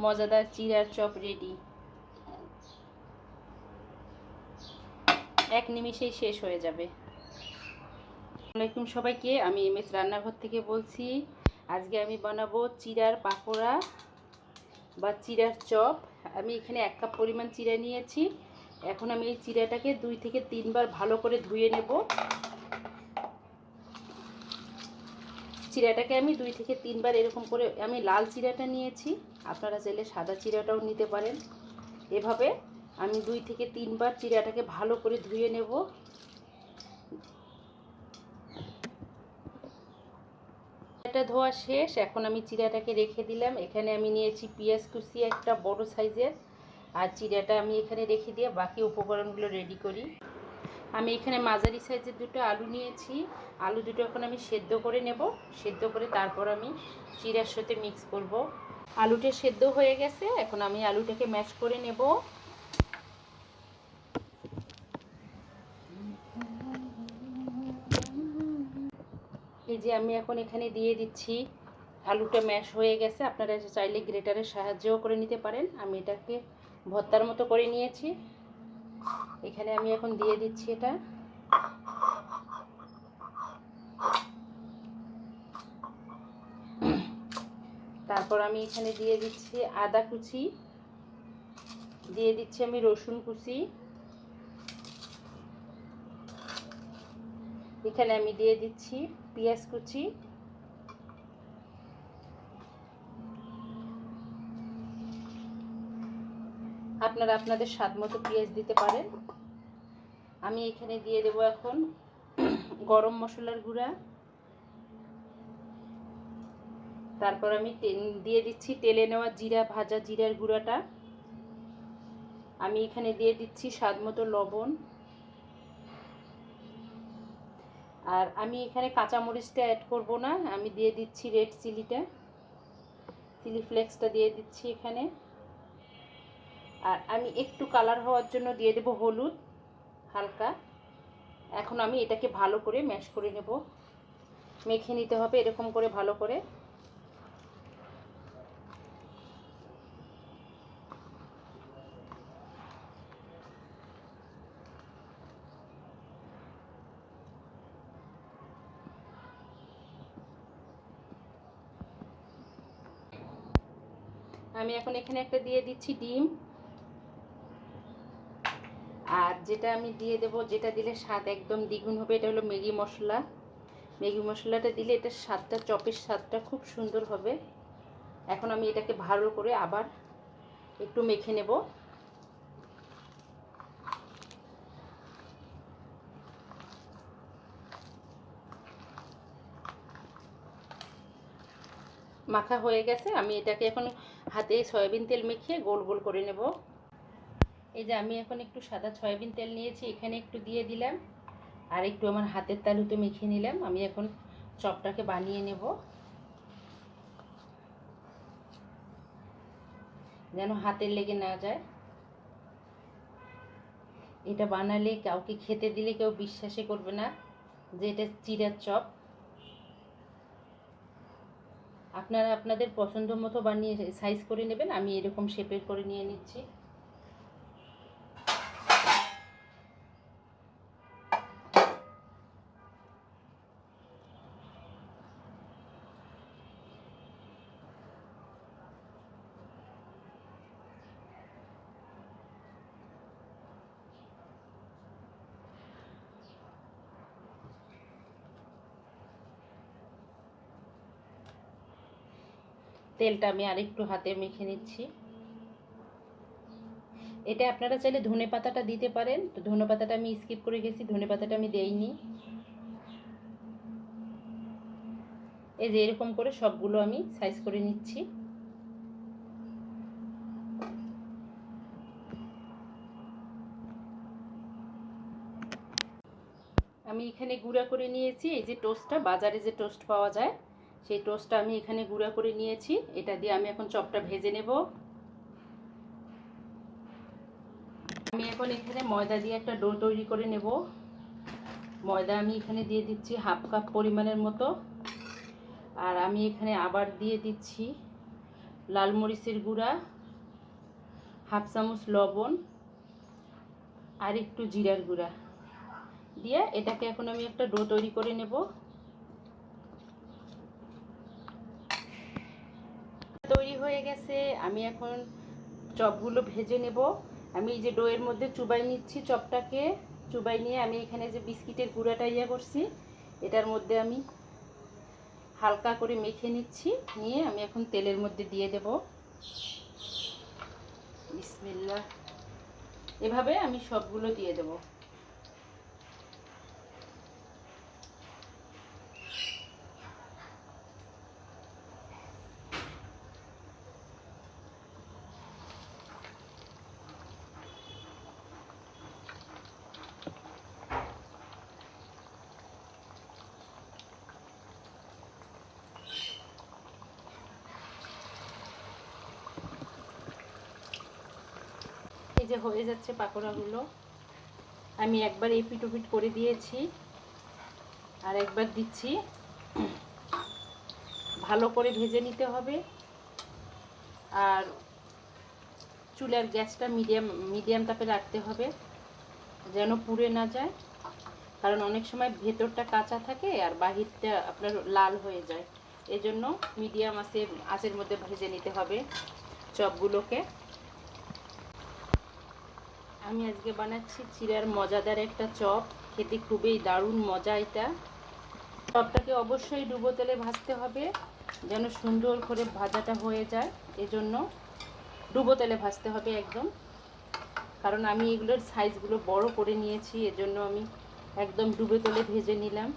মজাদার চিড়ার chop ready. এক নিমিষেই শেষ হয়ে যাবে। আসসালামু আলাইকুম সবাইকে, আমি এমএস রান্নাঘর থেকে বলছি। আজকে আমি বানাবো চিড়ার পাকোড়া বা চিড়ার চপ। আমি এখানে 1 কাপ পরিমাণ চিড়া নিয়েছি। এখন আমি এই চিড়াটাকে 2 থেকে 3 বার ভালো করে ধুয়ে নেব। চিড়াটাকে আমি 2 থেকে 3 বার এরকম করে, আমি লাল চিড়াটা নিয়েছি, আপনারা চাইলে সাদা চিড়াটাও নিতে পারেন। এভাবে আমি 2 থেকে 3 বার চিড়াটাকে ভালো করে ধুয়ে নেব। এটা ধোয়া শেষ। এখন আমি চিড়াটাকে রেখে দিলাম। এখানে আমি নিয়েছি পেঁয়াজ কুচি একটা বড় সাইজের, আর চিড়াটা আমি এখানে রেখে দিয়ে বাকি উপকরণগুলো রেডি করি। আমি এখানে মাঝারি সাইজের 2টো আলু নিয়েছি। আলু দুটো এখন আমি সেদ্ধ করে নেব। সেদ্ধ করে তারপর আমি চিড়ার সাথে মিক্স করব। আলুটা সেদ্ধ হয়ে গেছে, এখন আমি আলুটাকে ম্যাশ করে নেব। এই যে আমি এখন এখানে দিয়ে দিচ্ছি, আলুটা ম্যাশ হয়ে গেছে। আপনারা চাইলে গ্রেটারের সাহায্যও করে নিতে পারেন। আমি এটাকে ভর্তার মতো করে নিয়েছি। এখানে আমি এখন দিয়ে দিচ্ছি এটা। তারপর আমি এখানে দিয়ে দিচ্ছি আদা কুচি, দিয়ে দিচ্ছি আমি রসুন কুচি, এখানে আমি দিয়ে দিচ্ছি পেঁয়াজ কুচি, আপনারা আপনাদের স্বাদ মতো পেঁয়াজ দিতে পারেন। আমি এখানে দিয়ে দেব এখন গরম মশলার গুঁড়া। তারপর আমি দিয়ে দিচ্ছি তেলে নেওয়া জিরা, ভাজা জিরার গুঁড়াটা। আমি এখানে দিয়ে দিচ্ছি স্বাদ মতো লবণ। আর আমি এখানে কাঁচামরিচটা অ্যাড করব না, আমি দিয়ে দিচ্ছি রেড চিলিটা, চিলি ফ্লেক্সটা দিয়ে দিচ্ছি এখানে। আর আমি একটু কালার হওয়ার জন্য দিয়ে দেব হলুদ হালকা। এখন আমি এটাকে ভালো করে ম্যাশ করে নেব। মেখে নিতে হবে এরকম করে ভালো করে। আমি এখন এখানে একটা দিয়ে দিচ্ছি ডিম। আর যেটা আমি দিয়ে দেব, যেটা দিলে স্বাদ একদম দ্বিগুণ হবে, এটা হলো ম্যাগি মশলা। ম্যাগি মশলাটা দিলে এটার স্বাদটা, চপের স্বাদটা খুব সুন্দর হবে। এখন আমি এটাকে ভালো করে আবার একটু মেখে নেব। মাখা হয়ে গেছে। আমি এটাকে এখন হাতে সয়াবিন তেল মেখে গোল গোল করে নেব। এই যে আমি এখন একটু সাদা সয়াবিন তেল নিয়েছি, এখানে একটু দিয়ে দিলাম, আর একটু আমার হাতের তালুতে মেখে নিলাম। আমি এখন চপটাকে বানিয়ে নেব, যেন হাতের লেগে না যায়। এটা বানালে কাউকে খেতে দিলে কেউ বিশ্বাসই করবে না যে এটা চিড়ার চপ। আপনারা আপনাদের পছন্দ মতো বানিয়ে সাইজ করে নেবেন। আমি এরকম শেপের করে নিয়ে নিচ্ছি। তেলটা আমি আরেকটু হাতে মেখে নিচ্ছি। এটা আপনারা চাইলে ধনে পাতাটা দিতে পারেন, তো ধনে পাতাটা আমি স্কিপ করে গেছি, ধনে পাতাটা আমি দেইনি। এই যে এরকম করে সবগুলো আমি সাইজ করে নিচ্ছি। আমি এখানে গুঁড়া করে নিয়েছি, এই যে টোস্টটা, বাজারে যে টোস্ট পাওয়া যায় সেই টোস্টটা আমি এখানে গুঁড়া করে নিয়েছি। এটা দিয়ে আমি এখন চপটা ভেজে নেব। আমি এখন এখানে ময়দা দিয়ে একটা ডো তৈরি করে নেব। ময়দা আমি এখানে দিয়ে দিচ্ছি 1/2 কাপ পরিমাণের মতো। আর আমি এখানে আবার দিয়ে দিচ্ছি লাল মরিচের গুঁড়া, হাফ চামচ লবণ আর একটু জিরার গুঁড়া দিয়ে এটাকে এখন আমি একটা ডো তৈরি করে নেব। তৈরি হয়ে গেছে। আমি এখন চপগুলো ভেজে নেব। আমি এই যে ডোয়ের মধ্যে চুবাই নিচ্ছি, চপটাকে চুবাই নিয়ে আমি এখানে যে বিস্কিটের গুঁড়াটা করছি এটার মধ্যে আমি হালকা করে মেখে নিচ্ছি, নিয়ে আমি এখন তেলের মধ্যে দিয়ে দেব। বিসমিল্লাহ। এভাবে আমি সবগুলো দিয়ে দেব। এই যে হয়ে যাচ্ছে পাকোড়াগুলো। আমি একবার এপিট ওপিট করে দিয়েছি, আর একবার দিচ্ছি। ভালো করে ভেজে নিতে হবে, আর চুলার গ্যাসটা মিডিয়াম তাপে রাখতে হবে যেন পুড়ে না যায়, কারণ অনেক সময় ভেতরটা কাঁচা থাকে আর বাহিরটা আপনার লাল হয়ে যায়। এজন্য মিডিয়াম আঁচের মধ্যে ভেজে নিতে হবে চপগুলোকে। আমি আজকে বানাচ্ছি চিড়ার মজাদার একটা চপ, খেতে খুবই দারুণ মজা এটা। চপটাকে অবশ্যই ডুবো তেলে ভাজতে হবে যেন সুন্দর করে ভাজাটা হয়ে যায়। এজন্য ডুবো তেলে ভাজতে হবে একদম, কারণ আমি এগুলোর সাইজগুলো বড় করে নিয়েছি, এজন্য আমি একদম ডুবো তেলে ভেজে নিলাম।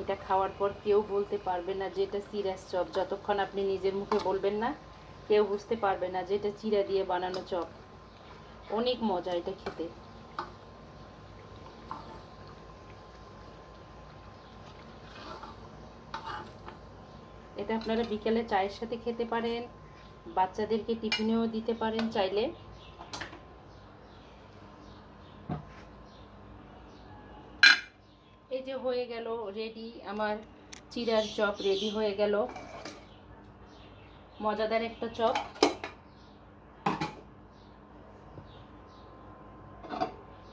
এটা খাওয়ার পর কেউ বলতে পারবে না যে এটা চিড়ার চপ। যতক্ষণ আপনি নিজের মুখে বলবেন না কেউ বুঝতে পারবে না যে এটা চিড়া দিয়ে বানানো চপ। অনেক মজা এটা খেতে। এটা আপনারা বিকেলে চায়ের সাথে খেতে পারেন, বাচ্চাদেরকে টিফিনেও দিতে পারেন চাইলে। এই যে হয়ে গেল রেডি, আমার চিড়ার চপ রেডি হয়ে গেল। মজাদার একটা চপ।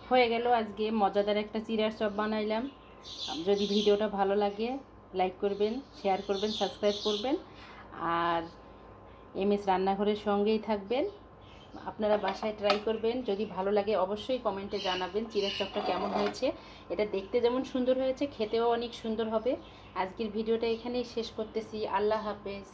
হয়ে গেল আজকে মজাদার একটা চিড়ার চপ বানাইলাম। যদি ভিডিওটা ভালো লাগে লাইক করবেন, শেয়ার করবেন, সাবস্ক্রাইব করবেন, আর এমএস রান্নাঘরের সঙ্গেই থাকবেন। আপনারা বাসায় ট্রাই করবেন, যদি ভালো লাগে অবশ্যই কমেন্টে জানাবেন চিড়ার চপটা কেমন হয়েছে। এটা দেখতে যেমন সুন্দর হয়েছে খেতেও অনেক সুন্দর হবে। আজকের ভিডিওটা এখানেই শেষ করতেছি। আল্লাহ হাফেজ।